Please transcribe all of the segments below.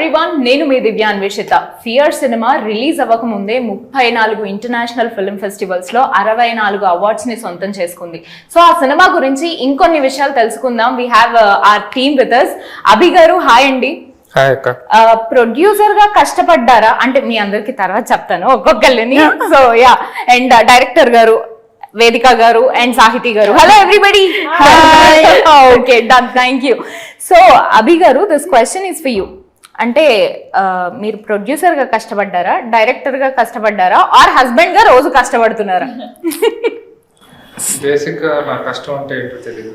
Everyone, నేను మీ దివ్య Anveshitha. Fear cinema release అవ్వక ముందే 34 ఇంటర్నేషనల్ ఫిల్మ్ ఫెస్టివల్స్ లో 64 అవార్డ్స్ ని సొంతం చేసుకుంది. సో ఆ సినిమా గురించి ఇంకొన్ని విషయాలు తెలుసుకుందాం. We have our team with us. Abhi గారు, హాయ్ అండి. ప్రొడ్యూసర్ గా కష్టపడ్డారా అంటే మీ అందరికి తర్వాత చెప్తాను ఒక్కొక్కరిని. సో యా, అండ్ డైరెక్టర్ గారు వేదిక గారు అండ్ సాహితీ గారు, hello everybody. Okay, done, thank you. So Abhi గారు, this question is for you. అంటే మీరు ప్రొడ్యూసర్ గా కష్టపడ్డారా, డైరెక్టర్ గా కష్టపడ్డారా, ఆర్ హస్బెండ్ గా రోజు కష్టపడుతున్నారా? బేసిక్ గా నా కష్టం అంటే ఏంటో తెలియదు.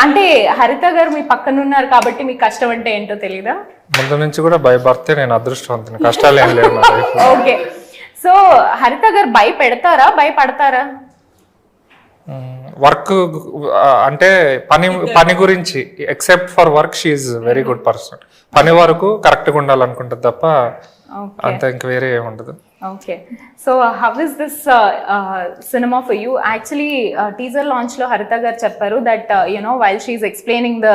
అంటే హరిత గారు మీ పక్కన ఉన్నారు కాబట్టి మీ కష్టం అంటే ఏంటో తెలీదా? ముందు నుంచి కూడా భయపడితే నేను అదృష్టవంతుని, కష్టాలు ఏం లేవు. ఓకే, సో హరిత గారు భయపెడతారా, భయపడతారా? వర్క్ అంటే పని గురించి, except for work she is very good person. పని వరకు కరెక్ట్ గా ఉండాలనుకుంటుంది తప్ప అంత ఇంక వేరే ఏమి ఉండదు. Okay, so how is this cinema for you? Actually teaser launch లో హరిత గారు చెప్పారు that you know while she is explaining the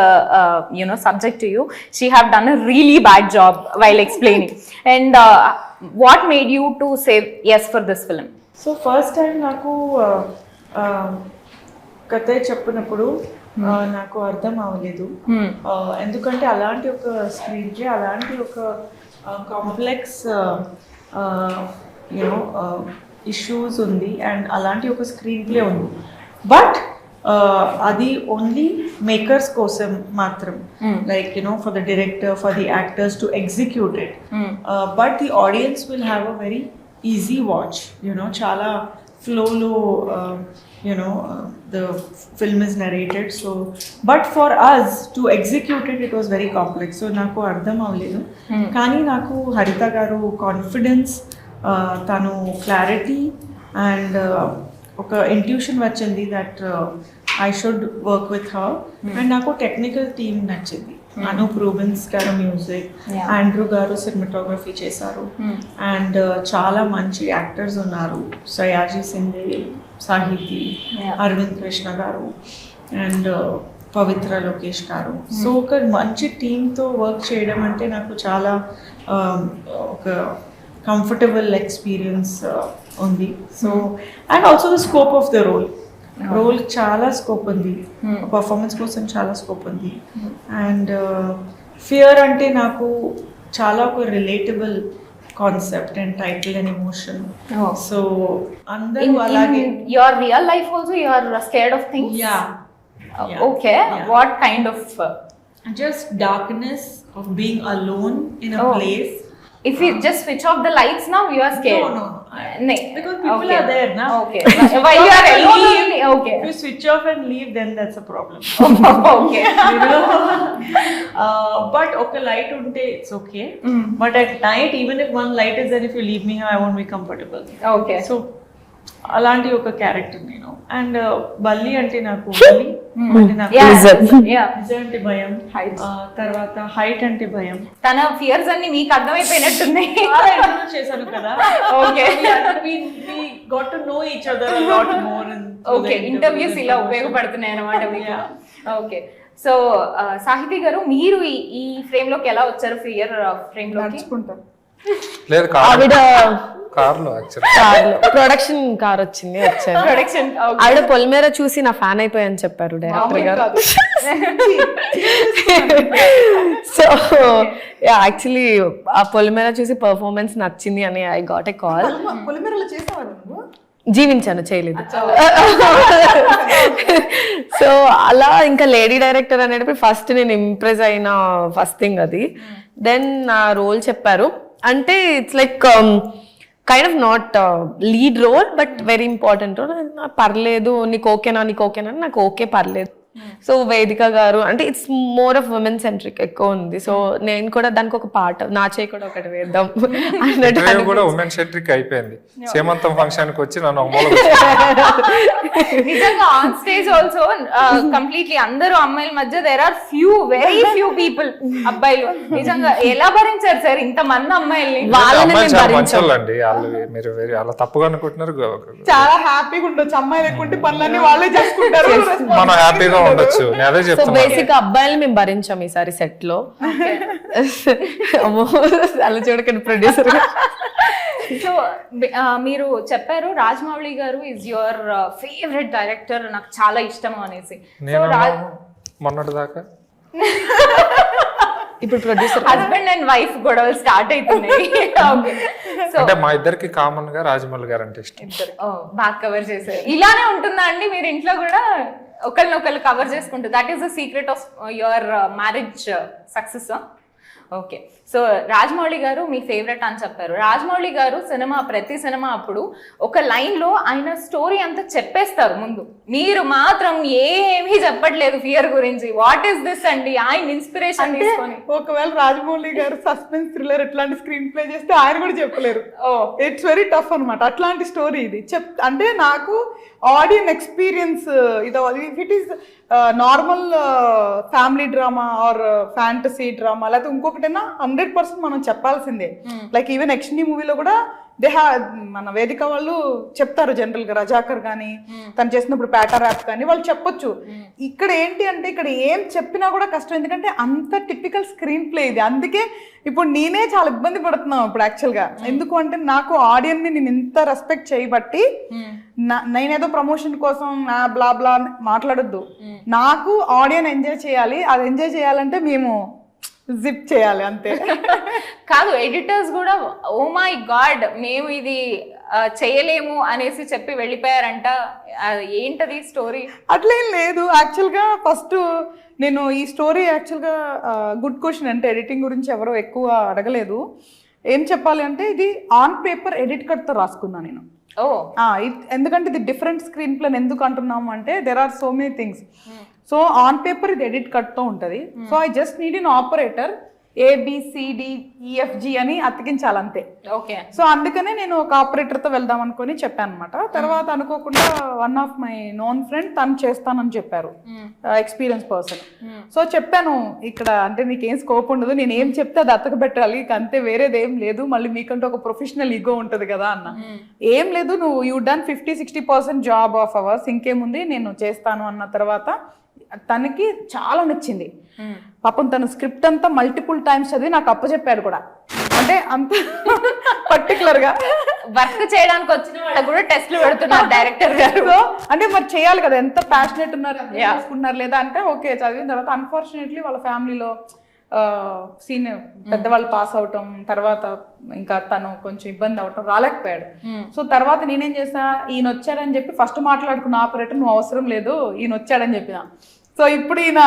you know subject to you, she have done a really bad job while explaining. And what made you to say yes for this film? So first time నాకు కథ చెప్పినప్పుడు నాకు అర్థం అవ్వలేదు. ఎందుకంటే అలాంటి ఒక screen play, అలాంటి ఒక కాంప్లెక్స్ యూనో ఇష్యూస్ ఉంది అండ్ అలాంటి ఒక స్క్రీన్ ప్లే ఉంది. బట్ అది ఓన్లీ మేకర్స్ కోసం మాత్రం, like you know for the director, for the actors to execute it. But the audience will have a very easy watch, you know చాలా ఫ్లోలో you know the film is narrated. So but for us to execute it, it was very complex. So నాకు అర్థం అవ్వలేదు. కానీ నాకు Haritha garu confidence, తను clarity and ఒక intuition వచ్చింది that I should work with her. And నాకు టెక్నికల్ టీమ్ నచ్చింది. అనూప్ రూబెన్స్ గారు మ్యూజిక్, ఆండ్రూ గారు సినిమాటోగ్రఫీ చేశారు, అండ్ చాలా మంచి యాక్టర్స్ ఉన్నారు. సయాజీ సింధే, సాహితీ, అరవింద్ కృష్ణ గారు అండ్ పవిత్ర లోకేష్ గారు. సో ఒక మంచి టీంతో వర్క్ చేయడం అంటే నాకు చాలా ఒక కంఫర్టబుల్ ఎక్స్పీరియన్స్ ఉంది. So and also the scope of the role చాలా స్కోప్ ఉంది, పర్ఫార్మెన్స్ కోసం చాలా స్కోప్ ఉంది. అండ్ ఫియర్ అంటే నాకు చాలా ఒక relatable concept and title and emotion. So అందరూ అలాగే. Your real life also you are scared of things? Yeah. Okay, what kind of? Just darkness of being alone in a place. If you just switch off the lights now, you are scared. No. Because people okay. are there now. Okay. While you are alone only. Okay. If you switch off and leave, then that's a problem. Okay. You know? But okay, light unte it's okay. But at night, even if one light is there, if you leave me here, I won't be comfortable. Okay. So అలాంటి ఒక character నేను. And బల్లి అంటే నాకు బల్లి అంటే నాకు అంటే భయం, తర్వాత హైట్ అంటే భయం. తన ఫియర్స్ అన్ని మీకు అర్థమైపోయినట్టున్నాయి. చేశాను కదా. Okay, we got to know each other a lot more. Okay, interviews ఇలా ఉపయోగపడుతున్నాయి అన్నమాట మీకు. ఓకే, సో సాహితీ గారు, మీరు ఈ ఫ్రేమ్ లోకి ఎలా వచ్చారు? ఫియర్ ఫ్రేమ్ లోకి లేదు, కార్లో ప్రొడక్షన్ కార్ వచ్చింది, వచ్చాను. ప్రొడక్షన్ ఆవిడ పొలిమేర చూసి నా ఫ్యాన్ అయిపోయాను చెప్పారు డైరెక్టర్ గారు. సో యాక్చువల్లీ ఆ పొలిమేర చూసి పర్ఫార్మెన్స్ నచ్చింది అని ఐ గాట్ ఎ కాల్. జీవించాను, చేయలేదు. సో అలా ఇంకా లేడీ డైరెక్టర్ అనేటప్పుడు ఫస్ట్ నేను ఇంప్రెస్ అయిన ఫస్ట్ థింగ్ అది. దెన్ నా రోల్ చెప్పారు. అంటే it's like kind of not lead role but very important role. పర్లేదు, నీకు ఓకేనా నాకు ఓకే, పర్లేదు. సో వేదిక గారు అంటే it's more of women centric ఎక్కువ ఉంది. సో నేను కూడా దానికి ఒక పార్ట్, నా చేయి కూడా ఒకటి వేద్దాం అన్నట్టు కూడా ఉమెన్ సెంట్రిక్ అయిపోయింది. సేమంతం ఫంక్షన్ కి వచ్చి నన్ను నిజంగా ఆన్ స్టేజ్ ఆల్సో కంప్లీట్లీ అందరూ అమ్మాయిల మధ్య there are very few people, అబ్బాయిలు. నిజంగా ఎలా భరించారు సార్ ఇంత మంది అమ్మాయిల్ని? మంచోళ్ళండి వాళ్ళు, మీరు అలా తప్పుగా అనుకుంటున్నారు. చాలా హ్యాపీగా ఉండొచ్చు, అమ్మాయిలు ఎక్కుంటే పనులన్నీ వాళ్ళే చేసుకుంటారు, మనం హ్యాపీగా ఉండొచ్చు, నేను అదే సో చెప్తున్నా. బేసిక్ అబ్బాయిలు మేము భరించాం ఈసారి సెట్ లో. అమ్మో అలా చూడకండి ప్రొడ్యూసర్. సో మీరు చెప్పారు రాజమౌళి గారు ఈజ్ యువర్ ఫేవరెట్ డైరెక్టర్, నాకు చాలా ఇష్టం అనేసి. నేను మొన్నటి దాకా ఇప్పుడు ప్రొడ్యూసర్ హస్బెండ్ అండ్ వైఫ్ గొడవలు స్టార్ట్ అవుతున్నాయి. సో అంటే మా ఇద్దరికి కామన్ గా రాజమౌళి గారు అంటే ఇష్టం. బాగా కవర్ చేశారు. ఇలానే ఉంటుందా అండి మీరు ఇంట్లో కూడా ఒకరినొకరు కవర్ చేసుకుంటారు? That is the secret of your marriage success. Okay, so Rajamouli గారు మీ ఫేవరెట్ అని చెప్పారు. రాజమౌళి గారు ప్రతి సినిమా అప్పుడు ఒక లైన్ లో ఆయన స్టోరీ అంతా చెప్పేస్తారు ముందు, మీరు మాత్రం ఏమీ చెప్పట్లేదు ఫియర్ గురించి. వాట్ ఈస్ దిస్ అండి? ఆయన ఇన్స్పిరేషన్ తీసుకొని. ఒకవేళ రాజమౌళి గారు సస్పెన్స్ థ్రిల్లర్ ఇట్లాంటి స్క్రీన్ ప్లే చేస్తే ఆయన కూడా చెప్పలేరు. ఇట్స్ వెరీ టఫ్ అనమాట అట్లాంటి స్టోరీ ఇది. అంటే నాకు ఆడియన్ ఎక్స్పీరియన్స్ ఇది, if it is normal family drama or fantasy drama లేకపోతే ఇంకొకటైనా 100% మనం చెప్పాల్సిందే. లైక్ ఈవెన్ యక్షిని మూవీలో కూడా మన వేదిక వాళ్ళు చెప్తారు జనరల్ గా, రజాకర్ కానీ తను చేసినప్పుడు ప్యాటా ర్యాప్ కానీ వాళ్ళు చెప్పొచ్చు. ఇక్కడ ఏంటి అంటే ఇక్కడ ఏం చెప్పినా కూడా కష్టం, ఎందుకంటే అంత టిపికల్ స్క్రీన్ ప్లే ఇది. అందుకే ఇప్పుడు నేనే చాలా ఇబ్బంది పడుతున్నాను ఇప్పుడు యాక్చువల్ గా. ఎందుకు అంటే నాకు ఆడియన్స్ ని నేను ఇంత రెస్పెక్ట్ చేయబట్టి నేనేదో ప్రమోషన్ కోసం బ్లా బ్లా మాట్లాడొద్దు. నాకు ఆడియన్ ఎంజాయ్ చేయాలి, అది ఎంజాయ్ చేయాలంటే మేము జిప్ చేయాలి అంతే. కాదు, ఎడిటర్స్ కూడా ఓ మై గాడ్ మేము ఇది చేయలేము అనేసి చెప్పి వెళ్ళిపోయారంట. ఏంటది స్టోరీ? అట్లేం లేదు. యాక్చువల్గా ఫస్ట్ నేను ఈ స్టోరీ యాక్చువల్గా గుడ్ క్వశ్చన్, అంటే ఎడిటింగ్ గురించి ఎవరో ఎక్కువ అడగలేదు. ఏం చెప్పాలి అంటే ఇది ఆన్ పేపర్ ఎడిట్ కట్తో రాసుకున్నా నేను. ఎందుకంటే ఇది డిఫరెంట్ స్క్రీన్ ప్లేన్ ఎందుకు అంటున్నాము అంటే there are so many things. So on paper ఇది ఎడిట్ కట్తో ఉంటుంది. So I just need in operator ABCDEFG అని అతికించాలంతే. ఓకే, సో అందుకనే నేను ఒక ఆపరేటర్తో వెళ్దాం అనుకుని చెప్పాను అనమాట. తర్వాత అనుకోకుండా one of my known friend తను చేస్తానని చెప్పారు, ఎక్స్పీరియన్స్ పర్సన్. సో చెప్పాను ఇక్కడ అంటే నీకేం స్కోప్ ఉండదు, నేను ఏం చెప్తే అది అతక పెట్టాలి అంతే, వేరేది ఏం లేదు, మళ్ళీ మీకంటే ఒక ప్రొఫెషనల్ ఈగో ఉంటుంది కదా అన్న. ఏం లేదు, నువ్వు you done 50-60% job of hours, ఇంకేముంది నేను చేస్తాను అన్న తర్వాత తనకి చాలా నచ్చింది. పాపం తను స్క్రిప్ట్ అంతా మల్టిపుల్ టైమ్స్ చదివి నాకు అప్పచెప్పాడు కూడా. అంటే అంత పర్టికులర్ గా వర్క్ చేయడానికి వచ్చిన వాళ్ళకి కూడా టెస్ట్లు పెడుతున్నారు డైరెక్టర్ గారు. అంటే మరి చేయాలి కదా, ఎంత ప్యాషనెట్ ఉన్నారు లేదా అంటే ఓకే చదివిన తర్వాత అన్ఫార్చునేట్లీ వాళ్ళ ఫ్యామిలీలో సీనియర్ పెద్దవాళ్ళు పాస్ అవటం, తర్వాత ఇంకా తను కొంచెం ఇబ్బంది అవటం రాలేకపోయాడు. సో తర్వాత నేనేం చేసా, ఈయన వచ్చాడని చెప్పి ఫస్ట్ మాట్లాడుకున్న ఆపరేటర్ నువ్వు అవసరం లేదు ఈయన వచ్చాడని చెప్పిన. సో ఇప్పుడు ఈయన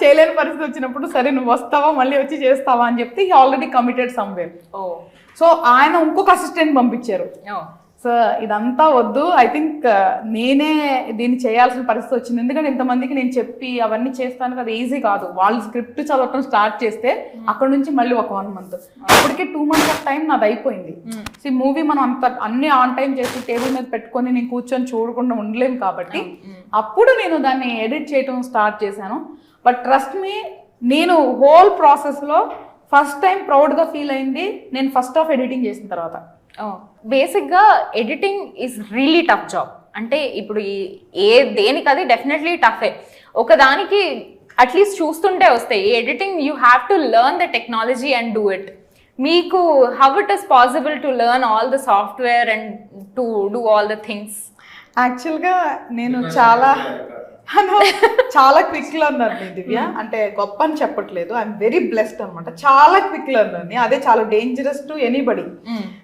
చేయలేని పరిస్థితి వచ్చినప్పుడు సరే నువ్వు వస్తావా మళ్ళీ వచ్చి చేస్తావా అని చెప్తే he already committed somewhere. So ఆయన ఇంకొక అసిస్టెంట్ పంపించారు. సో ఇదంతా వద్దు, ఐ థింక్ నేనే దీన్ని చేయాల్సిన పరిస్థితి వచ్చింది. ఎందుకంటే ఇంతమందికి నేను చెప్పి అవన్నీ చేస్తాను కదా, ఈజీ కాదు. వాళ్ళు స్క్రిప్ట్ చదవటం స్టార్ట్ చేస్తే అక్కడ నుంచి మళ్ళీ ఒక 1 month, అప్పటికే 2 months ఆఫ్ టైం నాది అయిపోయింది. సో ఈ మూవీ మనం అంత అన్ని ఆన్ టైం చేసి టేబుల్ మీద పెట్టుకొని నేను కూర్చొని చూడకుండా ఉండలేము కాబట్టి అప్పుడు నేను దాన్ని ఎడిట్ చేయటం స్టార్ట్ చేశాను. బట్ ట్రస్ట్ మీ, నేను హోల్ ప్రాసెస్లో ఫస్ట్ టైం ప్రౌడ్గా ఫీల్ అయింది నేను ఫస్ట్ హాఫ్ ఎడిటింగ్ చేసిన తర్వాత. బేసిక్గా editing is really tough job. అంటే ఇప్పుడు దేనికి అది డెఫినెట్లీ టఫే. ఒకదానికి అట్లీస్ట్ చూస్తుంటే వస్తాయి. ఈ editing you have to learn the technology and do it. మీకు how it is possible to learn all the software and to do all the things? యాక్చువల్గా నేను చాలా క్విక్ లెర్నర్ ని దివ్య, అంటే గొప్ప అని చెప్పట్లేదు, ఐఎమ్ వెరీ బ్లెస్డ్ అనమాట. చాలా క్విక్ లెర్నర్ ని, అదే చాలా డేంజరస్ టు ఎనీబడి.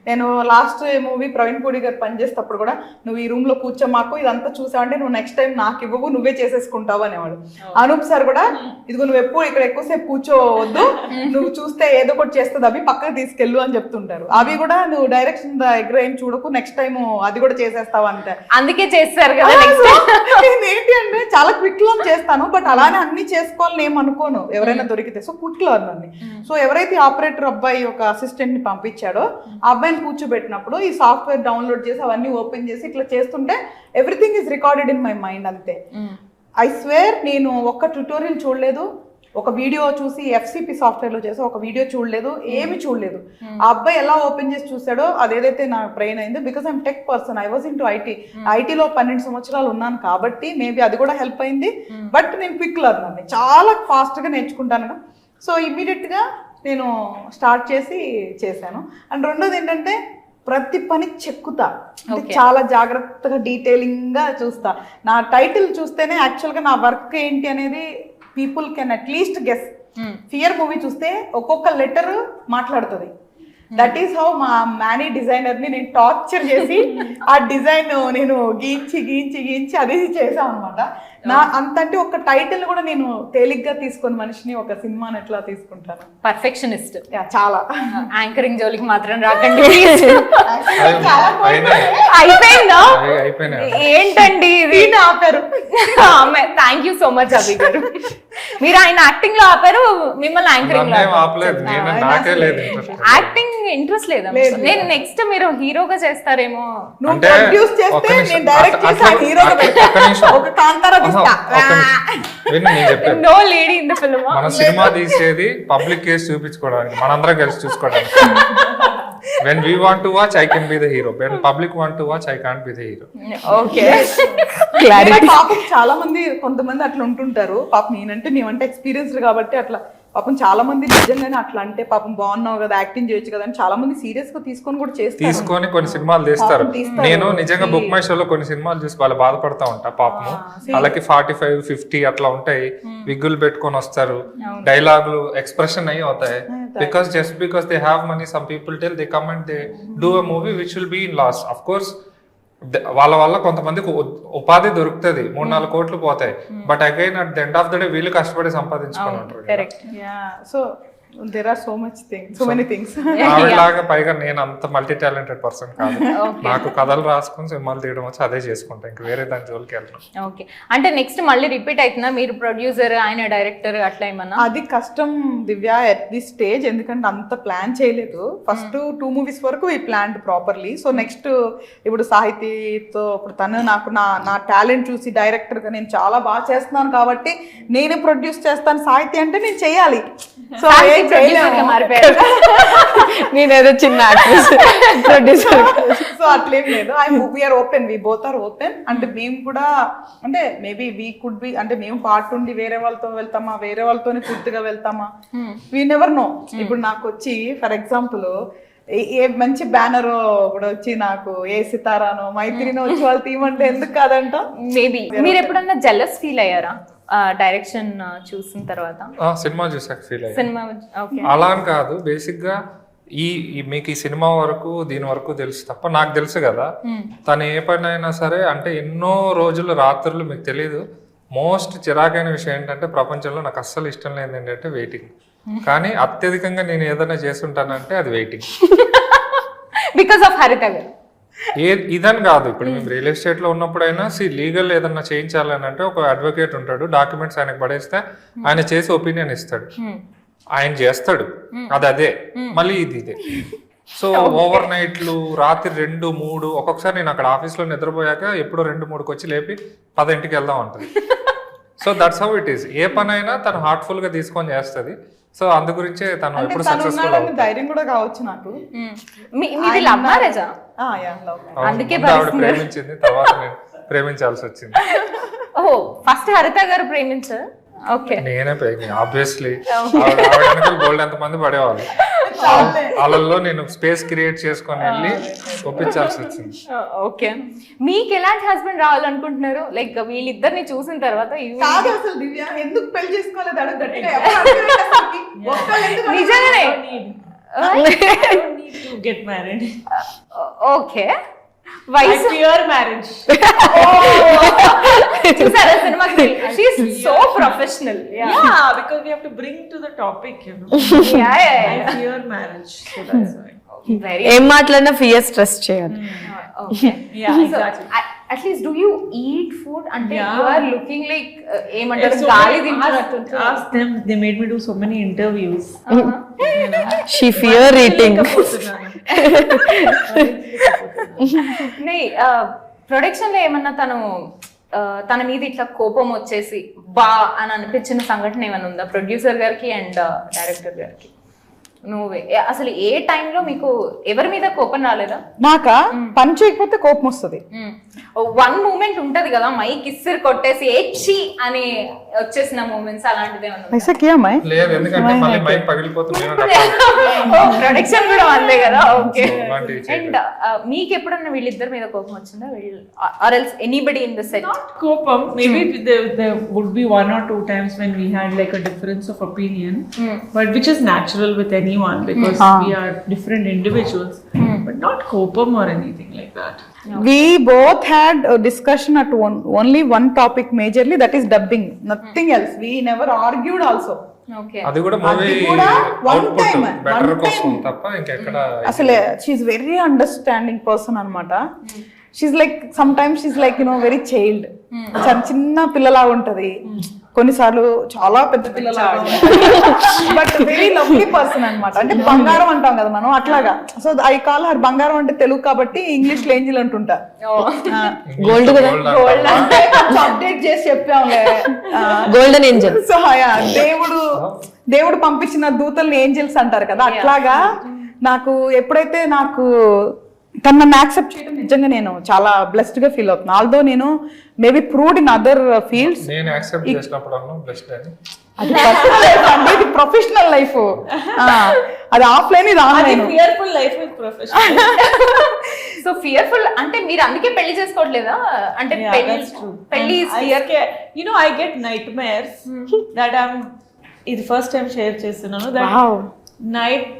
నేను లాస్ట్ మూవీ ప్రవీణ్ పూడి గారు పనిచేసేటప్పుడు కూడా నువ్వు ఈ రూమ్ లో కూర్చోమాకు, ఇదంతా చూసావంటే నువ్వు నెక్స్ట్ టైం నాకు ఇవ్వవు, నువ్వే చేసేసుకుంటావు అనేవాడు. అనూప్ సార్ కూడా ఇదిగో నువ్వు ఎప్పుడు ఇక్కడ ఎక్కువసేపు కూర్చోవద్దు, నువ్వు చూస్తే ఏదో ఒకటి చేస్తుంది అవి పక్కకు తీసుకెళ్ళు అని చెప్తుంటారు. అవి కూడా నువ్వు డైరెక్షన్ దగ్గర ఏం చూడకు, నెక్స్ట్ టైం అది కూడా చేసేస్తావు అంటే అందుకే చేస్తారు కదా. ఏంటి అంటే చాలా క్విక్ లర్న్ చేస్తాను, బట్ అలానే అన్ని చేసుకోవాలని ఏమనుకోను ఎవరైనా దొరికితే. సో క్విక్ లర్న్ అండి. సో ఎవరైతే ఆపరేటర్ అబ్బాయి ఒక అసిస్టెంట్ ని పంపించాడో ఆ అబ్బాయిని కూర్చోబెట్టినప్పుడు ఈ సాఫ్ట్వేర్ డౌన్లోడ్ చేసి అవన్నీ ఓపెన్ చేసి ఇట్లా చేస్తుంటే everything is recorded in my mind అంతే. ఐ స్వేర్ నేను ఒక్క ట్యూటోరియల్ చూడలేదు, ఒక వీడియో చూసి FCP సాఫ్ట్వేర్లో చేసి ఒక వీడియో చూడలేదు, ఏమి చూడలేదు. ఆ అబ్బాయి ఎలా ఓపెన్ చేసి చూసాడో అదేదైతే నా బ్రెయిన్ అయిందో. Because I'm tech person, I was in to ఐటీలో 12 సంవత్సరాలు ఉన్నాను కాబట్టి మేబీ అది కూడా హెల్ప్ అయింది. బట్ నేను క్విక్ లర్నర్ని, చాలా ఫాస్ట్గా నేర్చుకుంటాను. సో ఇమ్మీడియట్గా నేను స్టార్ట్ చేశాను. అండ్ రెండోది ఏంటంటే ప్రతి పని చెక్కుతా, అంటే చాలా జాగ్రత్తగా డీటెయిలింగ్గా చూస్తా. నా టైటిల్ చూస్తేనే యాక్చువల్గా నా వర్క్ ఏంటి అనేది people can at least guess. Fear movie చూస్తే ఒక్కొక్క లెటర్ మాట్లాడుతుంది. దట్ ఈస్ హౌ మా మ్యానీ డిజైనర్ని నేను టార్చర్ చేసి ఆ డిజైన్ నేను గీయించి అది చేసాం అనమాట. నా అంతంటే ఒక టైటిల్ కూడా నేను తేలిగ్గా తీసుకొని మనిషిని ఒక సినిమాని ఎట్లా తీసుకుంటాను. పర్ఫెక్షనిస్ట్. చాలా. యాంకరింగ్ జోలికి మాత్రం రాకండి. అయిపోయిందా? ఏంటండి ఇది? ఆపారు. థ్యాంక్ యూ సో మచ్ అభి గారు. మీరు ఆయన యాక్టింగ్ లో ఆపారు, మిమ్మల్ని యాంకరింగ్ లో యాక్టింగ్ ఇంట్రెస్ట్ లేదా? నేను నెక్స్ట్ మీరు హీరోగా చేస్తారేమో. నువ్వు ప్రొడ్యూస్ చేస్తే నేను డైరెక్ట్ చేసి ఆ హీరోగా పెడతా. ఒక కాంతారా తీస్తా. No lady in the film. మన సినిమా తీసేది పబ్లిక్ కేసు చూపించుకోవడానికి, మనందరం కలిసి చూసుకోవడానికి. When we want to watch, I can be the hero. When public want to watch, I can't be the hero. Okay. పాపం చాలా మంది కొంతమంది అట్లా ఉంటుంటారు. పాపం నేనంటే ఎక్స్పీరియన్స్డ్ కాబట్టి అట్లా పాపం చాలా మంది నిజంగానే అట్లా అంటే పాపం బాగున్నావు కదా, యాక్టింగ్ చేయొచ్చు కదా అని చాలా మంది సీరియస్ గా తీసుకొని కూడా చేస్తారు. తీసుకొని కొన్ని సినిమాలు తీస్తారు. నేను నిజంగా బుక్ మై షోలో కొన్ని సినిమాలు చూసి వాళ్ళు బాధపడతా ఉంటా. పాపము వాళ్ళకి 45, 50 అట్లా ఉంటాయి, విగ్గులు పెట్టుకొని వస్తారు, డైలాగులు ఎక్స్ప్రెషన్ అయ్యి అవుతాయి. Because just because they have money, some people tell they come and they do a movie which will be in loss. Of course వాళ్ళ వల్ల కొంతమందికి ఉపాధి దొరుకుతుంది, 3-4 కోట్లు పోతాయి. But again at the end of the day వీళ్ళు కష్టపడి సంపాదించుకొని ఉంటారు. Correct. Yeah. So there are so many things. ఆవిడలాగా పైగా నేను అంత మల్టీ టాలెంటెడ్ పర్సన్ కాదు. నాకు కథలు రాసుకుని సినిమాలు తీయడం వచ్చి అదే చేసుకుంటా, ఇంకా వేరే దాని జోలికి వెళ్తాను. ఓకే, అంటే నెక్స్ట్ మళ్ళీ రిపీట్ అవుతుందా? మీరు ప్రొడ్యూసర్, ఆయన డైరెక్టర్ అట్లా ఏమన్నా? అది కష్టం దివ్య ఎట్ దిస్ స్టేజ్, ఎందుకంటే అంత ప్లాన్ చేయలేదు. ఫస్ట్ 2 మూవీస్ వరకు ఈ ప్లాన్ ప్రాపర్లీ. సో నెక్స్ట్ ఇప్పుడు సాహితీతో ఇప్పుడు తను నాకు నా టాలెంట్ చూసి డైరెక్టర్గా నేను చాలా బాగా చేస్తున్నాను కాబట్టి నేనే ప్రొడ్యూస్ చేస్తాను. సాహితీ అంటే నేను చేయాలి. సో నేనేదో చిన్న ప్రొడ్యూసర్. సో అట్లేం లేదు. We are open, we both are open. అంటే మేము కూడా అంటే మేబీ వీ కుడ్ బి, అంటే మేము పార్ట్ ఉండి వేరే వాళ్ళతో వెళ్తామా, వేరే వాళ్ళతోనే పూర్తిగా వెళ్తామా, వీ నెవర్ నో. ఇప్పుడు నాకు వచ్చి ఫర్ ఎగ్జాంపుల్ ఏ మంచి బ్యానర్ కూడా వచ్చి నాకు ఏ సితారానో మైత్రినో వచ్చి వాళ్ళు తీయమంటే ఎందుకు కాదంట. మేబీ మీరు ఎప్పుడన్నా జెలస్ ఫీల్ అయ్యారా డైరెక్షన్ చూసిన తర్వాత? సినిమా చూసాక ఫీల్ సినిమా అలా అని కాదు. బేసిక్ గా మీకు ఈ సినిమా వరకు దీని వరకు తెలుసు తప్ప నాకు తెలుసు కదా. తను ఏ పని అయినా సరే అంటే ఎన్నో రోజులు రాత్రులు మీకు తెలియదు. మోస్ట్ చిరాకైన విషయం ఏంటంటే ప్రపంచంలో నాకు అస్సలు ఇష్టం లేదు ఏంటంటే వెయిటింగ్. కానీ అత్యధికంగా నేను ఏదైనా చేస్తుంటానంటే అది వెయిటింగ్. బికాస్ ఆఫ్ హరిత గారు. ఇదని కాదు, ఇప్పుడు మేము రియల్ ఎస్టేట్ లో ఉన్నప్పుడైనా లీగల్ ఏదన్నా చేయించాలని అంటే ఒక అడ్వకేట్ ఉంటాడు, డాక్యుమెంట్స్ ఆయనకు పడేస్తే ఆయన చేసి ఒపీనియన్ ఇస్తాడు, ఆయన చేస్తాడు, అదే మళ్ళీ ఇదే. సో ఓవర్ నైట్లు రాత్రి 2, 3 ఒక్కొక్కసారి నేను అక్కడ ఆఫీస్లో నిద్రపోయాక ఎప్పుడో 2, 3కి వచ్చి లేపి 10 ఇంటికి వెళ్దాం అంటుంది. So that's how it is. ఏ పని అయినా తను హార్ట్ఫుల్ గా తీసుకొని చేస్తుంది. సో అందు గురించే తను ఎప్పుడు సక్సెస్ఫుల్ అవుతుంది. ధైర్యం కూడా కావచ్చు నాకు. మీది లవ్ మ్యారేజా? అందుకే ఆవిడ ప్రేమించింది, తర్వాత నేను ప్రేమించాల్సి వచ్చింది. ఓహో, ఫస్ట్ హరిత గారు ప్రేమించారు. ఓకే, నేనే ఆబ్వియస్లీ. గోల్డ్ ఎంత మంది పడేవాళ్ళు, వాళ్ళల్లో నేను స్పేస్ క్రియేట్ చేసుకొని వెళ్ళి ఒప్పించాల్సి వచ్చింది. ఓకే, మీకు ఎలాంటి హస్బెండ్ రావాలనుకుంటున్నారు? లైక్ వీళ్ళిద్దరిని చూసిన తర్వాత అసలు దివ్య ఎందుకు పెళ్లి చేసుకోలేదు నిజంగానే గెట్ మ్యారీడ్. ఓకే, వయసు మ్యారేజ్ చూసారా సినిమాకి? She's so professional. because we have to bring to the topic, you know. I fear marriage, so that's why. Very ఏం మాట్లాడినా ఫియర్ స్ట్రెస్ చేయాలి. okay. Yeah, exactly. At least do you eat food? And you are looking like ఏమంటారు, So గాలి many- తింటున్నట్టు. ask them, they made me do so many interviews. She fear eating. Production లో ఏమన్నా తను తన మీద ఇట్లా కోపం వచ్చేసి బా అని అనిపించిన సంఘటన ఏమైనా ఉందా ప్రొడ్యూసర్ గారికి అండ్ డైరెక్టర్ గారికి? నువ్వే అసలు ఏ టైంలో మీకు ఎవరి మీద కోపం రాలేదా? నాకా పని చేయకపోతే కోపం వస్తుంది. వన్ మూమెంట్ ఉంటది కదా మైక్ ఇస్సిరి కొట్టేసి ఏచి అని వచ్చేసిన మూమెంట్స్ అలాంటిది ऐसा किया मैं లేదు, ఎందుకంటే మళ్ళీ మైక్ పగిలిపోతుంది. ప్రొడక్షన్ కూడా అందే కదా. ఓకే. So, అలాంటివి చేయలేదు. అండ్ మీకు ఎప్పుడన్నా వీళ్ళిద్దరి మీద కోపం వచ్చిందా? Or else anybody in the set? Kopam, maybe there would be 1 or 2 times when we had like a difference of opinion, but which is natural with anyone because we are different individuals, but not kopam or anything like that. we both had a discussion at only one topic majorly, that is dubbing, nothing else. We never argued also. Okay. అది కూడా movie కూడా one output time, better one కోసం time. తప్ప ఇంకెక్కడ అసలు she very understanding person అనమాట. She like sometimes she like very child, చిన్న పిల్లలా ఉంటది, కొన్నిసార్లు చాలా పెద్ద పిల్లలా బట్ వెరీ లవ్లీ పర్సన్ అనమాట. అంటే బంగారం అంటాం కదా మనం, అట్లాగా. సో ఐ కాల్ హర్ బంగారం అంటే తెలుగు కాబట్టి ఇంగ్లీష్ లో ఏంజిల్ అంటుంటా. గోల్డ్ కదా, అప్డేట్ చేసి చెప్పాంలే. Golden Angel. సో దేవుడు పంపించిన దూతల్ని ఏంజల్స్ అంటారు కదా, అట్లాగా నాకు ఎప్పుడైతే నాకు తను నన్ను యాక్సెప్ట్ చేయడం నిజంగా నేను చాలా బ్లెస్డ్ గా ఫీల్ అవుతున్నాను. ఆల్దో నేను maybe proved in other fields. నేను యాక్సెప్ట్ చేసినప్పుడు బ్లెస్డ్ అని. అది పర్సనల్ లైఫ్ అండి, ఇది ప్రొఫెషనల్ లైఫ్. అది ఆఫ్లైన్, ఇది online. Fearful life with professional. So fearful అంటే మీరు అందుకే పెళ్లి చేసుకోవట్లేదా? అంటే పెళ్లి You know, I get nightmares that ఇది ఫస్ట్ టైం షేర్ చేస్తున్నాను. That నైట్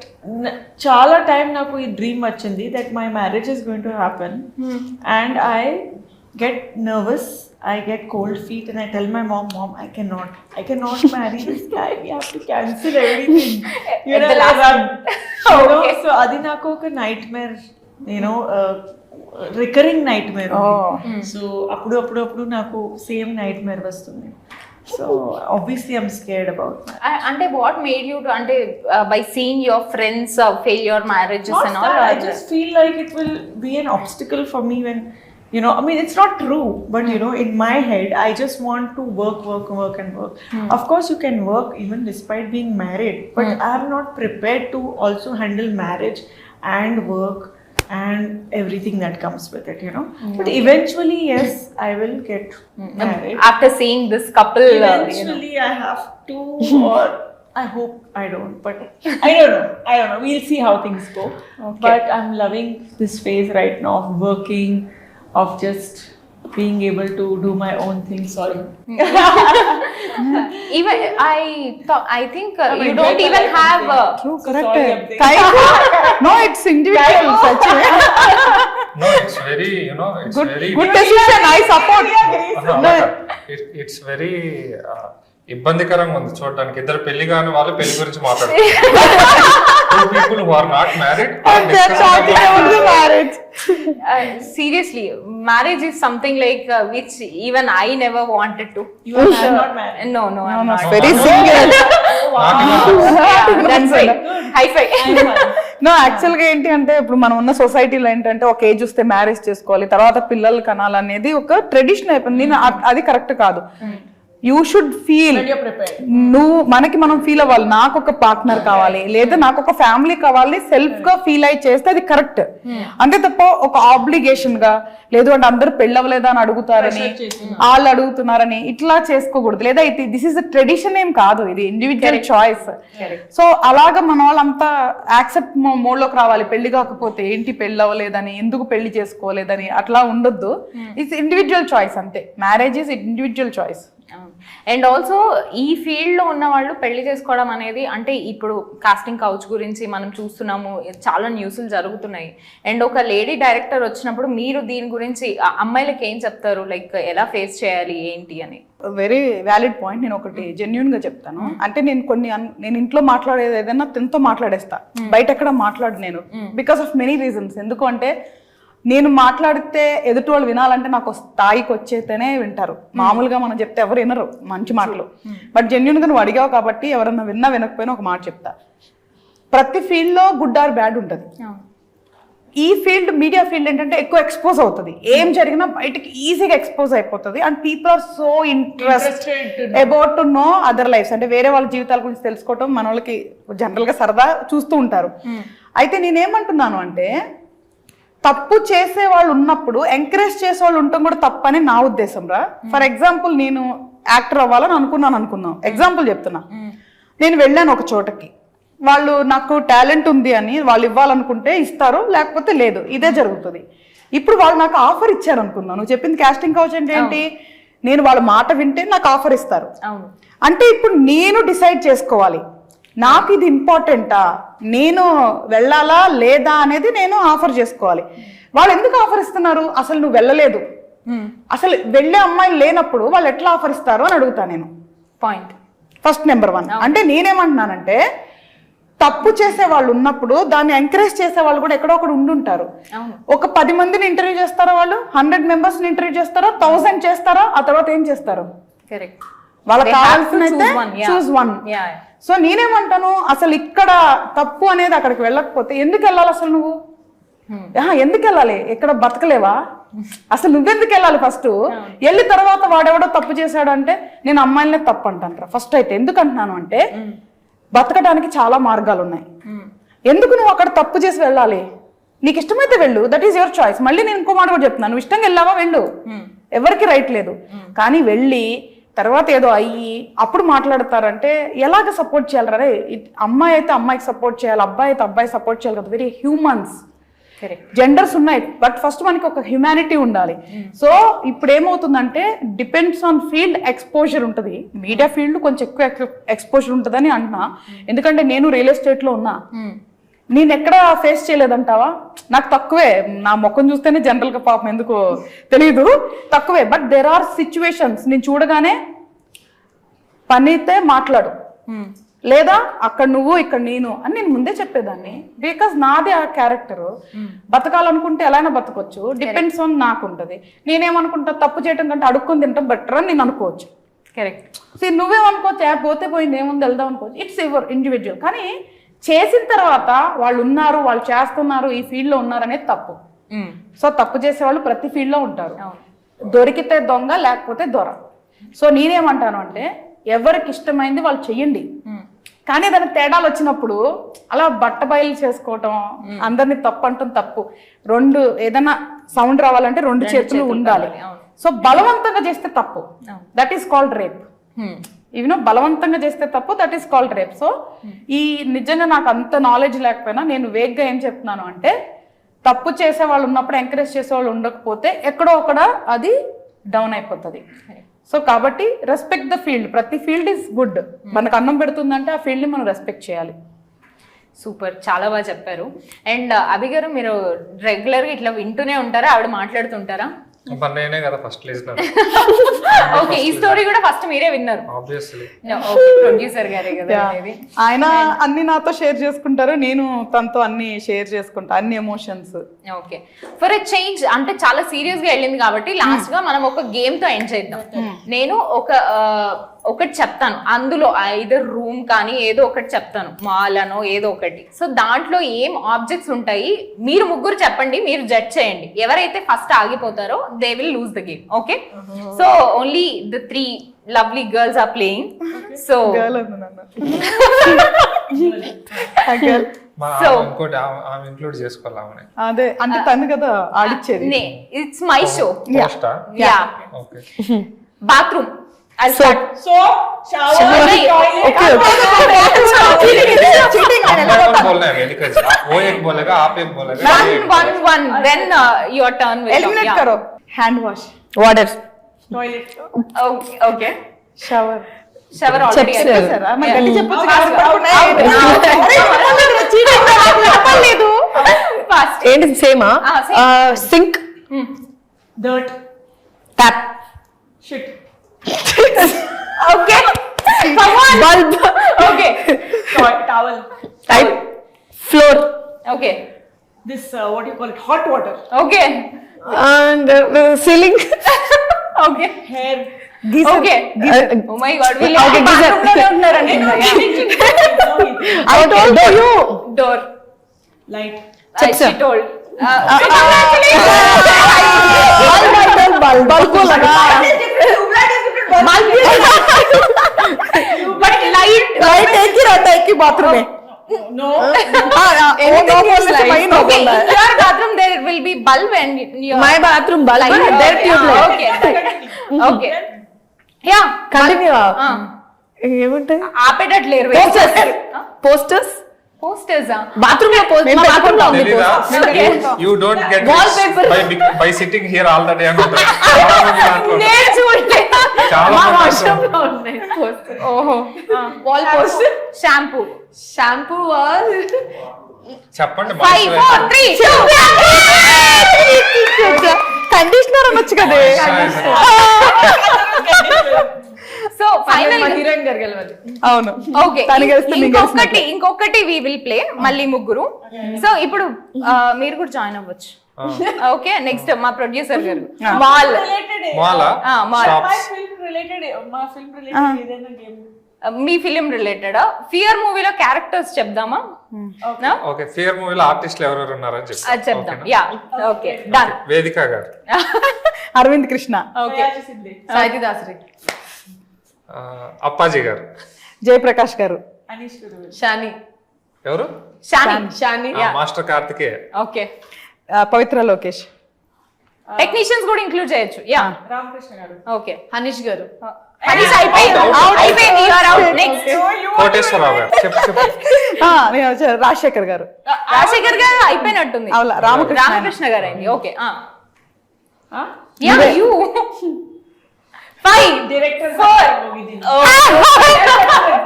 చాలా టైం నాకు ఈ డ్రీమ్ వచ్చింది that my marriage is going to happen and I get nervous, I get cold feet and I tell my mom, I cannot marry this guy, we have to cancel everything. You know, okay. So adi naku oka nightmare, you know, recurring nightmare. So appudu naku same nightmare vastundi. So obviously I'm scared about that. అంటే what made you to అంటే by seeing your friends fail your marriages and all? I just feel like it will be an obstacle for me when, you know, I mean, it's not true, but you know, in my head, I just want to work. Of course, you can work even despite being married, but I'm not prepared to also handle marriage and work and everything that comes with it, you know. But eventually, yes, I will get married. After seeing this couple, Eventually, I have to, or I hope I don't, but I don't know. We'll see how things go. Okay. But I'm loving this phase right now of working, of just being able to do my own thing. Sorry. even I think you don't even have True, correct. sorry, I'm saying- Thank you. No, it's individual. Such a No, it's very, you know, it's very good decision. I support. It's very ఇబ్బందికరంగా ఉంది చూడడానికి. ఇద్దరు పెళ్లి కాని వాళ్ళు పెళ్లి గురించి మాట్లాడుతున్నారు. Two people who are not married are They're talking about the marriage. seriously, marriage is something like which even I never wanted to. You are not married. No, I'm not. Very single. That's right. High five. No, యాక్చువల్గా ఏంటి అంటే ఇప్పుడు మనం ఉన్న సొసైటీలో ఏంటంటే ఒక age వస్తే మ్యారేజ్ చేసుకోవాలి, తర్వాత పిల్లలు కనాలనేది ఒక ట్రెడిషన్ అయిపోయింది. అది కరెక్ట్ కాదు. యూ షుడ్ ఫీల్, మనకి మనం ఫీల్ అవ్వాలి, నాకు ఒక పార్ట్నర్ కావాలి లేదా నాకు ఒక ఫ్యామిలీ కావాలి, సెల్ఫ్ గా ఫీల్ అయి చేస్తే అది కరెక్ట్. అంతే తప్ప ఒక ఆబ్లిగేషన్ గా లేదు అంటే అందరూ పెళ్ళవలేదా అని అడుగుతారని, వాళ్ళు అడుగుతున్నారని ఇట్లా చేసుకోకూడదు. లేదా దిస్ ఇస్ అ ట్రెడిషన్ ఏం కాదు, ఇది ఇండివిజువల్ చాయిస్. సో అలాగా మన వాళ్ళంతా యాక్సెప్ట్ మోడ్ లోకి రావాలి. పెళ్లి కాకపోతే ఏంటి పెళ్ళి అవ్వలేదని, ఎందుకు పెళ్లి చేసుకోలేదని అట్లా ఉండొద్దు. ఇట్స్ ఇండివిజువల్ చాయిస్ అంతే. Marriage is individual choice. And also ఈ ఫీల్డ్ లో ఉన్న వాళ్ళు పెళ్లి చేసుకోవడం అనేది అంటే ఇప్పుడు కాస్టింగ్ కౌచ్ గురించి మనం చూస్తున్నాము, చాలా న్యూస్లు జరుగుతున్నాయి. అండ్ ఒక లేడీ డైరెక్టర్ వచ్చినప్పుడు మీరు దీని గురించి అమ్మాయిలకి ఏం చెప్తారు, లైక్ ఎలా ఫేస్ చేయాలి ఏంటి అని? Very valid point. నేను ఒకటి జెన్యున్ గా చెప్తాను. అంటే నేను ఇంట్లో మాట్లాడేది ఏదైనా తనతో మాట్లాడేస్తా, బయట ఎక్కడ మాట్లాడు నేను, బికాస్ ఆఫ్ మెనీ రీజన్స్. ఎందుకు అంటే నేను మాట్లాడితే ఎదుటి వాళ్ళు వినాలంటే నాకు స్థాయికి వచ్చేతేనే వింటారు. మామూలుగా మనం చెప్తే ఎవరు వినరు మంచి మాటలు. బట్ జెన్యున్ గా నువ్వు అడిగావు కాబట్టి ఎవరన్నా వినకపోయినా ఒక మాట చెప్తా. ప్రతి ఫీల్డ్ లో గుడ్ ఆర్ బ్యాడ్ ఉంటుంది. ఈ ఫీల్డ్ మీడియా ఫీల్డ్ ఏంటంటే ఎక్కువ ఎక్స్పోజ్ అవుతుంది, ఏం జరిగినా బయటకి ఈజీగా ఎక్స్పోజ్ అయిపోతుంది. And people are so interested about to know other lives, అంటే వేరే వాళ్ళ జీవితాల గురించి తెలుసుకోవటం మన వాళ్ళకి జనరల్ గా సరదా చూస్తూ ఉంటారు. అయితే నేనేమంటున్నాను అంటే తప్పు చేసే వాళ్ళు ఉన్నప్పుడు ఎంకరేజ్ చేసే వాళ్ళు ఉండటం కూడా తప్పని నా ఉద్దేశం రా. ఫర్ ఎగ్జాంపుల్ నేను యాక్టర్ అవ్వాలని అనుకుందాం, ఎగ్జాంపుల్ చెప్తున్నా. నేను వెళ్ళాను ఒక చోటకి, వాళ్ళు నాకు టాలెంట్ ఉంది అని వాళ్ళు ఇవ్వాలనుకుంటే ఇస్తారు, లేకపోతే లేదు, ఇదే జరుగుతుంది. ఇప్పుడు వాళ్ళు నాకు ఆఫర్ ఇచ్చారు అనుకుందాం, నువ్వు చెప్పింది కాస్టింగ్ కౌచ్ అంటే ఏంటి, నేను వాళ్ళ మాట వింటే నాకు ఆఫర్ ఇస్తారు. అంటే ఇప్పుడు నేను డిసైడ్ చేసుకోవాలి నాకు ఇది ఇంపార్టెంటా, నేను వెళ్ళాలా లేదా అనేది నేను ఆఫర్ చేసుకోవాలి. వాళ్ళు ఎందుకు ఆఫర్ ఇస్తున్నారు, అసలు నువ్వు వెళ్ళలేదు, అసలు వెళ్ళే అమ్మాయిలు లేనప్పుడు వాళ్ళు ఎట్లా ఆఫర్ ఇస్తారు అని అడుగుతా నేను. Point first number 1. అంటే నేనేమంటున్నానంటే తప్పు చేసే వాళ్ళు ఉన్నప్పుడు దాన్ని ఎంకరేజ్ చేసే వాళ్ళు కూడా ఎక్కడో ఒకడు ఉండుంటారు. ఒక 10 మందిని ఇంటర్వ్యూ చేస్తారా, వాళ్ళు 100 మెంబర్స్ ని ఇంటర్వ్యూ చేస్తారా, 1000 చేస్తారా, ఆ తర్వాత ఏం చేస్తారు, వాళ్ళకి కావాల్సిన చూస్ వన్. సో నేనేమంటాను అసలు ఇక్కడ తప్పు అనేది అక్కడికి వెళ్ళకపోతే ఎందుకు వెళ్ళాలి అసలు నువ్వు, ఎందుకు వెళ్ళాలి, ఇక్కడ బతకలేవా, అసలు నువ్వెందుకు వెళ్ళాలి, ఫస్ట్ వెళ్ళి తర్వాత వాడెవడో తప్పు చేశాడు అంటే నేను అమ్మాయిలనే తప్పు అంటాను ఫస్ట్. అయితే ఎందుకు అంటున్నాను అంటే బతకడానికి చాలా మార్గాలు ఉన్నాయి, ఎందుకు నువ్వు అక్కడ తప్పు చేసి వెళ్ళాలి, నీకు ఇష్టమైతే వెళ్ళు, దట్ ఈస్ యువర్ చాయిస్. మళ్ళీ నేను ఇంకో మాట కూడా చెప్తున్నాను, నువ్వు ఇష్టంగా వెళ్ళావా వెళ్ళు, ఎవరికి రైట్ లేదు. కానీ వెళ్ళి తర్వాత ఏదో అయ్యి అప్పుడు మాట్లాడతారంటే ఎలాగ సపోర్ట్ చేయాలి రే, అమ్మాయి అయితే అమ్మాయికి సపోర్ట్ చేయాలి, అబ్బాయి అయితే అబ్బాయి సపోర్ట్ చేయాలి కదా, వెరీ హ్యూమన్స్. జెండర్స్ ఉన్నాయి బట్ ఫస్ట్ మనకి ఒక హ్యుమానిటీ ఉండాలి. సో ఇప్పుడు ఏమవుతుందంటే డిపెండ్స్ ఆన్ ఫీల్డ్ ఎక్స్పోజర్ ఉంటుంది. మీడియా ఫీల్డ్ కొంచెం ఎక్కువ ఎక్స్పోజర్ ఉంటుందని అంటున్నా, ఎందుకంటే నేను రియల్ ఎస్టేట్ లో ఉన్నా, నేను ఎక్కడ ఫేస్ చేయలేదంటావా, నాకు తక్కువే, నా ముఖం చూస్తేనే జనరల్ గా పాపం ఎందుకో తెలీదు తక్కువే. బట్ దెర్ ఆర్ సిచ్యువేషన్స్ నేను చూడగానే పని అయితే మాట్లాడు, లేదా అక్కడ నువ్వు ఇక్కడ నేను అని నేను ముందే చెప్పేదాన్ని. బికాస్ నాదే ఆ క్యారెక్టర్, బతకాలనుకుంటే ఎలా అయినా బతకొచ్చు, డిపెండ్స్ ఆన్ నాకు ఉంటుంది. నేనేమనుకుంటా తప్పు చేయడం కంటే అడుక్కొని తింటాం బెటర్ అని నేను అనుకోవచ్చు. కరెక్ట్. నువ్వేమనుకోవచ్చు పోతే పోయింది ఏముంది వెళ్దాం అనుకోవచ్చు, ఇట్స్ యువర్ ఇండివిజువల్. కానీ చేసిన తర్వాత వాళ్ళు ఉన్నారు, వాళ్ళు చేస్తున్నారు, ఈ ఫీల్డ్ లో ఉన్నారు అనేది తప్పు. సో తప్పు చేసే వాళ్ళు ప్రతి ఫీల్డ్ లో ఉంటారు, దొరికితే దొంగ లేకపోతే దొర. సో నేనేమంటాను అంటే ఎవరికి ఇష్టమైంది వాళ్ళు చెయ్యండి, కానీ దాని తేడాలు వచ్చినప్పుడు అలా బట్ట బయలు చేసుకోవటం, అందరినీ తప్పు అంటాం తప్పు. ఏదైనా సౌండ్ రావాలంటే 2 చేతులు ఉండాలి. సో బలవంతంగా చేస్తే తప్పు, దట్ ఈస్ కాల్డ్ రేప్. బలవంతంగా చేస్తే తప్పు, that is called rape. So ఈ నిజంగా నాకు అంత నాలెడ్జ్ లేకపోయినా నేను వేగ్గా ఏం చెప్తున్నాను అంటే తప్పు చేసే వాళ్ళు ఉన్నప్పుడు ఎంకరేజ్ చేసే వాళ్ళు ఉండకపోతే ఎక్కడో ఒకడ అది డౌన్ అయిపోతుంది. సో కాబట్టి రెస్పెక్ట్ ద ఫీల్డ్, ప్రతి ఫీల్డ్ ఈస్ గుడ్. మనకు అన్నం పెడుతుందంటే ఆ ఫీల్డ్ని మనం రెస్పెక్ట్ చేయాలి. సూపర్, చాలా బాగా చెప్పారు. అండ్ అభి గారు, మీరు రెగ్యులర్గా ఇట్లా వింటూనే ఉంటారా, ఆవిడ మాట్లాడుతుంటారా? నేనే కదా ఫస్ట్ లిజనర్. ఓకే, ఈ స్టోరీ కూడా ఫస్ట్ మీరే విన్నారు? ఆబ్వియస్లీ. ఓకే, ప్రొడ్యూసర్ గారే కదా అనేది. ఆయన అన్ని నాతో షేర్ చేసుకుంటారు, నేను తనతో అన్ని షేర్ చేసుకుంటా, అన్ని emotions. Okay, for a change అంటే చాలా సీరియస్ గా వెళ్ళింది కాబట్టి లాస్ట్ గా మనం ఒక గేమ్ తో ఎండ్ చేద్దాం. నేను ఒకటి చెప్తాను, అందులో ఐదర్ రూమ్ కానీ ఏదో ఒకటి చెప్తాను, మాల్ అనో ఏదో ఒకటి. సో దాంట్లో ఏం ఆబ్జెక్ట్స్ ఉంటాయి మీరు ముగ్గురు చెప్పండి, మీరు జడ్జ్ చేయండి. ఎవరైతే ఫస్ట్ ఆగిపోతారో they will lose the game. Okay, so only the 3 lovely girls are playing. So ఇంకోటి ఆమె ఇంక్లూడ్ చేసుకోవాలి. అదే అంటే తను కదా ఆడిచ్చేది. It's my show. Yeah, okay. Bathroom. I'll start. So, shower, Okay. toilet. बोलना है because वो एक बोलेगा, आप एक बोलेगा. One. Then your turn will come. Eliminate करो. Hand wash. Water. Toilet. Okay. Shower. Shower already చెప్పారా? మరి గట్టి చెప్పొచ్చు. చెప్పలేదు. Fast. ఏంటి సేమా? Sink. Dirt. Tap. Shit. Okay. Come on. Bulb. Okay. Towel. Type. Floor. Okay. This what do you call it? Hot water. Okay. And ceiling. Okay. Hair. Okay. Oh my God. We'll Okay, bathroom geyser. No, I told you. Door. Light. She told. But light bathroom No. Okay, in your bathroom there will be bulb and your My bathroom bulb and their tube light. Okay. Yeah. Continue ఏముంటాయి ఆపేటట్లేరు posters posters bathroom లో bathroom లో ఉంది తెలీదా? poster. You don't get Wallpaper. rich by sitting here all the day అని ఉంటారు. చాలా మంది దాంట్లో ఉంటారు. నేను చూడలేదు. చాలా మా మంది వాష్రూమ్ దాంట్లో లో ఉన్నాయి పోస్టర్ ఓహో wall poster shampoo shampoo wall చెప్పండి 5 4 3 2 కండిషనర్ అనొచ్చు కదే. సో ఫైనల్ హీరోయిన్ గారు గెలవాలి. అవును, ఓకే తను గెలిస్తే నేను గెలిచినట్లే. ఇంకొకటి వి విల్ ప్లే మళ్ళీ ముగ్గురు సో ఇప్పుడు మీరు కూడా జాయిన్ అవ్వచ్చు ఓకే నెక్స్ట్ మా ప్రొడ్యూసర్ గారు మాల్ మాలా మాల్ Stops. మా film related ఏదైనా game. మీ ఫిలిం రిలేటెడ్ ఫియర్ మూవీలో క్యారెక్టర్స్ చెప్దామా ఓకే ఫియర్ మూవీలో ఆర్టిస్టులు ఎవరెవరు ఉన్నారని అది చెప్పి చెప్దాం yeah okay done Vedika garu, Aravind Krishna, okay Sahithi Dasari, Appaji garu, Jayaprakash garu, Anish Guru. Shani, ఎవరు Shani master Karthikeya, okay Pavitra Lokesh, technicians కూడా ఇంక్లూడ్ చేయొచ్చు yeah Ramakrishna garu. Okay Hanish garu, Hanish అయిపోయింది అయిపోయింది you are out next Koteswararao garu, చెప్పు చెప్పు. నేను వచ్చాను, రాజశేఖర్ గారు, రాజశేఖర్ గారు అయిపోయినట్టుంది అవునా, రామకృష్ణ. రామకృష్ణ గారు అయింది okay yeah you 5 Director 4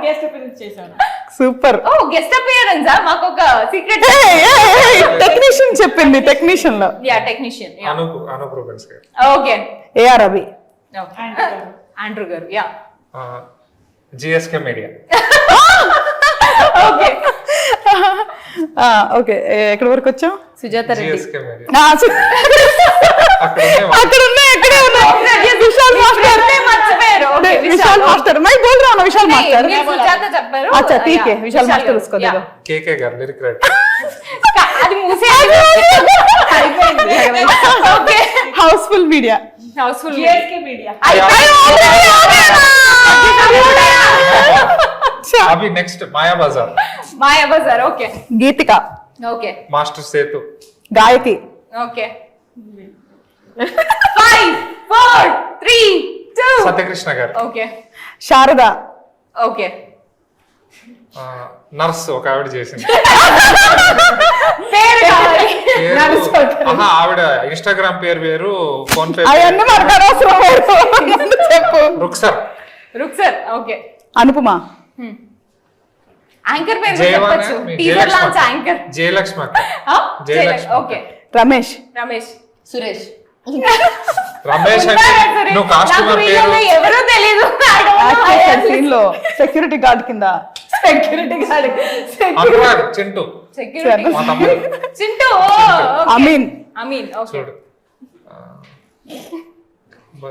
guest appearance చేశాను. సూపర్. ఓ గెస్ట్ అపియరెన్స్ మాకు ఒక సీక్రెట్ టెక్నీషియన్ చెప్పింది, టెక్నీషియన్ లో yeah technician yeah Anup Rubens garu, okay AR Ravi, Andrew garu yeah GSK media, okay okay, ఎక్కడి వరకు వచ్చాం? సుజాత రెడ్డి, జిఎస్కే మీడియా అక్కడ అక్కడ ఉన్నాయి, ఎక్కడే ఉన్నాయి. విశాల్ మాస్టర్, మర్చిపోయారు ఓకే విశాల్ మాస్టర్, మై బోల్ రहा हूं విశాల్ మాస్టర్. మీరు సుజాత చెప్పారు अच्छा ठीक है, विशाल मास्टर उसको दे दो. కేకే గారు లిరిక్ రైటర్, అది మూసేయాలి అయిపోయింది okay housefull media, housefull GSK Media. అవి next Maya Bazar, Maya Bazar okay Geethika, okay master Sethu, Gayaki, okay 5 4 3 2 Satyakrishna garu, okay Sharada, okay nurse ఒక ఆవిడ చేసింది పేరు కావాలి పేరు- ఆహా, ఆవిడ ఇన్స్టాగ్రామ్ పేరు వేరు, ఫోన్ పే అవన్నీ మనకు అనవసరం. ముందు చెప్పు. రుక్సర్, రుక్సర్ ఓకే అనుపమ, యాంకర్ పేరు కూడా జయవాన చెప్పొచ్చు టీజర్ లాంచ్ యాంకర్ జయలక్ష్మి అక్క, జయలక్ష్మి. ఓకే రమేష్, రమేష్ సురేష్, రమేష్ అంటే నువ్వు కాస్ట్యూమర్ పేరు ఎవరో తెలీదు సీన్ లో సెక్యూరిటీ గార్డ్ కింద, security guard Anurag, Chintu, security మా తమ్ముడు చింటూ అమీన్, అమీన్ ఓకే చూడు.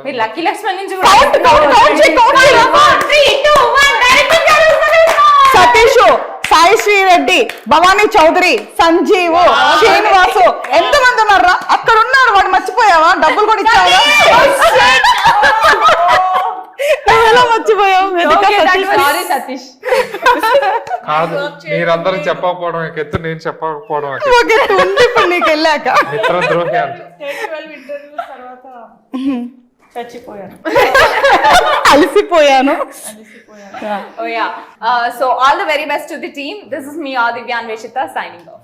మీరు లక్కీ లక్ష్మణ్ నుంచి Count, count, count చేయి, count చేయి. 3 2 1 డైరెక్ట్ సతీష్, సాయి శ్రీరెడ్డి, భవానీ చౌదరి, సంజీవ్, శ్రీనివాసు, ఎంత మంది ఉన్నారా? అక్కడ ఉన్నారు, వాడు మర్చిపోయావా? డబ్బులు కూడా ఇచ్చావా? నువ్వు ఎలా మర్చిపోయావు? వెనుక సతీష్. సారీ సతీష్ కాదు మీరందరూ చెప్పకపోవడం ఒక ఎత్తు, నేను చెప్పకపోవడం ఒక ఎత్తు. ఓకే, ఉంది ఇప్పుడు నీకు వెళ్ళాక. మిత్రద్రోహి అంట. 12 interviews తర్వాత చచ్చిపోయాను. అలసిపోయాను. Oh yeah. So all the very best to the team. This is me, Adivya Anveshita, signing off.